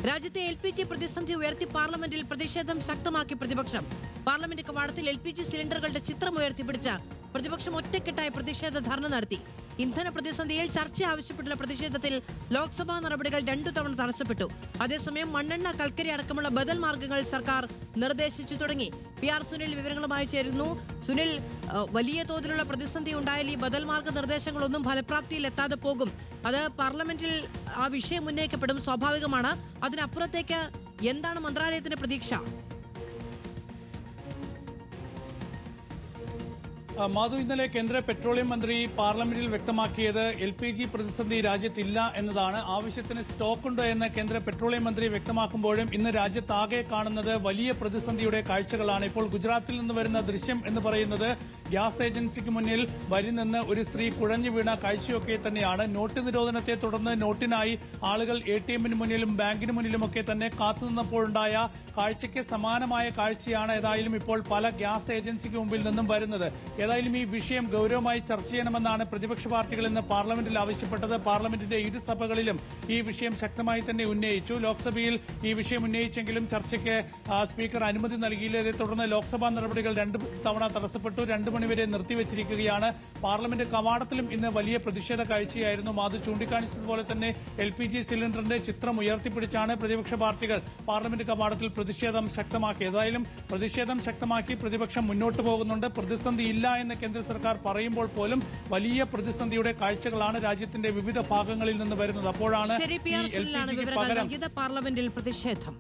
രാജ്യത്തെ LPG പ്രതിസന്ധി ഉയർത്തി പാർലമെന്റിൽ പ്രതിഷേധം ശക്തമാക്കി പ്രതിപക്ഷം. പാർലമെന്റ് കവാടത്തിൽ LPG സിലിണ്ടറുകളുടെ ചിത്രം ഉയർത്തിപ്പിടിച്ച പ്രതിപക്ഷം ഒറ്റക്കെട്ടായി പ്രതിഷേധ ധർണ നടത്തി. ഇന്ധന പ്രതിസന്ധിയിൽ ചർച്ച ആവശ്യപ്പെട്ടുള്ള പ്രതിഷേധത്തിൽ ലോക്സഭാ നടപടികൾ 2 തവണ തടസ്സപ്പെട്ടു. അതേസമയം മണ്ണെണ്ണ, കൽക്കരി അടക്കമുള്ള ബദൽ മാർഗങ്ങൾ സർക്കാർ നിർദ്ദേശിച്ചു തുടങ്ങി. PR സുനിൽ വിവരങ്ങളുമായി ചേരുന്നു. സുനിൽ, വലിയ തോതിലുള്ള പ്രതിസന്ധി ഉണ്ടായാൽ ഈ ബദൽ മാർഗ നിർദ്ദേശങ്ങളൊന്നും ഫലപ്രാപ്തിയിൽ എത്താതെ പോകും. അത് പാർലമെന്റിൽ ആ വിഷയം ഉന്നയിക്കപ്പെടും, സ്വാഭാവികമാണ്. അതിനപ്പുറത്തേക്ക് എന്താണ് മന്ത്രാലയത്തിന്റെ പ്രതീക്ഷ? മാധു, ഇന്നലെ കേന്ദ്ര പെട്രോളിയം മന്ത്രി പാർലമെന്റിൽ വ്യക്തമാക്കിയത് LPG പ്രതിസന്ധി രാജ്യത്തില്ല എന്നതാണ്. ആവശ്യത്തിന് സ്റ്റോക്കുണ്ട് എന്ന് കേന്ദ്ര പെട്രോളിയം മന്ത്രി വ്യക്തമാക്കുമ്പോഴും ഇന്ന് രാജ്യത്താകെ കാണുന്നത് വലിയ പ്രതിസന്ധിയുടെ കാഴ്ചകളാണ്. ഇപ്പോൾ ഗുജറാത്തിൽ നിന്ന് വരുന്ന ദൃശ്യം എന്ന് പറയുന്നത് ഗ്യാസ് ഏജൻസിക്ക് മുന്നിൽ വരി നിന്ന് ഒരു സ്ത്രീ കുഴഞ്ഞു വീണ കാഴ്ചയൊക്കെ തന്നെയാണ്. നോട്ട് നിരോധനത്തെ തുടർന്ന് നോട്ടിനായി ആളുകൾ ATM-ന് മുന്നിലും ബാങ്കിന് മുന്നിലുമൊക്കെ തന്നെ കാത്തുനിന്നപ്പോഴുണ്ടായ കാഴ്ചയ്ക്ക് സമാനമായ കാഴ്ചയാണ് ഏതായാലും ഇപ്പോൾ പല ഗ്യാസ് ഏജൻസിക്ക് മുമ്പിൽ നിന്നും വരുന്നത്. ഏതായാലും ഈ വിഷയം ഗൌരവമായി ചർച്ച ചെയ്യണമെന്നാണ് പ്രതിപക്ഷ പാർട്ടികൾ ഇന്ന് പാർലമെന്റിൽ ആവശ്യപ്പെട്ടത്. പാർലമെന്റിന്റെ ഇരുസഭകളിലും ഈ വിഷയം ശക്തമായി തന്നെ ഉന്നയിച്ചു. ലോക്സഭയിൽ ഈ വിഷയം ഉന്നയിച്ചെങ്കിലും ചർച്ചയ്ക്ക് സ്പീക്കർ അനുമതി നൽകിയില്ല. ഇതേ തുടർന്ന് ലോക്സഭാ നടപടികൾ 2 തവണ തടസ്സപ്പെട്ടു. 2 മണിവരെ നിർത്തിവച്ചിരിക്കുകയാണ്. പാർലമെന്റ് കവാടത്തിലും ഇന്ന് വലിയ പ്രതിഷേധ കാഴ്ചയായിരുന്നു. മാധു ചൂണ്ടിക്കാണിച്ചതുപോലെ തന്നെ LPG സിലിണ്ടറിന്റെ ചിത്രം ഉയർത്തിപ്പിടിച്ചാണ് പ്രതിപക്ഷ പാർട്ടികൾ പാർലമെന്റ് കവാടത്തിൽ പ്രതിഷേധം ശക്തമാക്കി. ഏതായാലും പ്രതിഷേധം ശക്തമാക്കി പ്രതിപക്ഷം മുന്നോട്ട് പോകുന്നുണ്ട്. പ്രതിസന്ധി ഇല്ല എന്ന് കേന്ദ്ര സർക്കാർ പറയുമ്പോൾ പോലും വലിയ പ്രതിസന്ധിയുടെ കാഴ്ചകളാണ് രാജ്യത്തിന്റെ വിവിധ ഭാഗങ്ങളിൽ നിന്ന് വരുന്നത്. അപ്പോഴാണ് പാർലമെന്റിൽ പ്രതിഷേധം.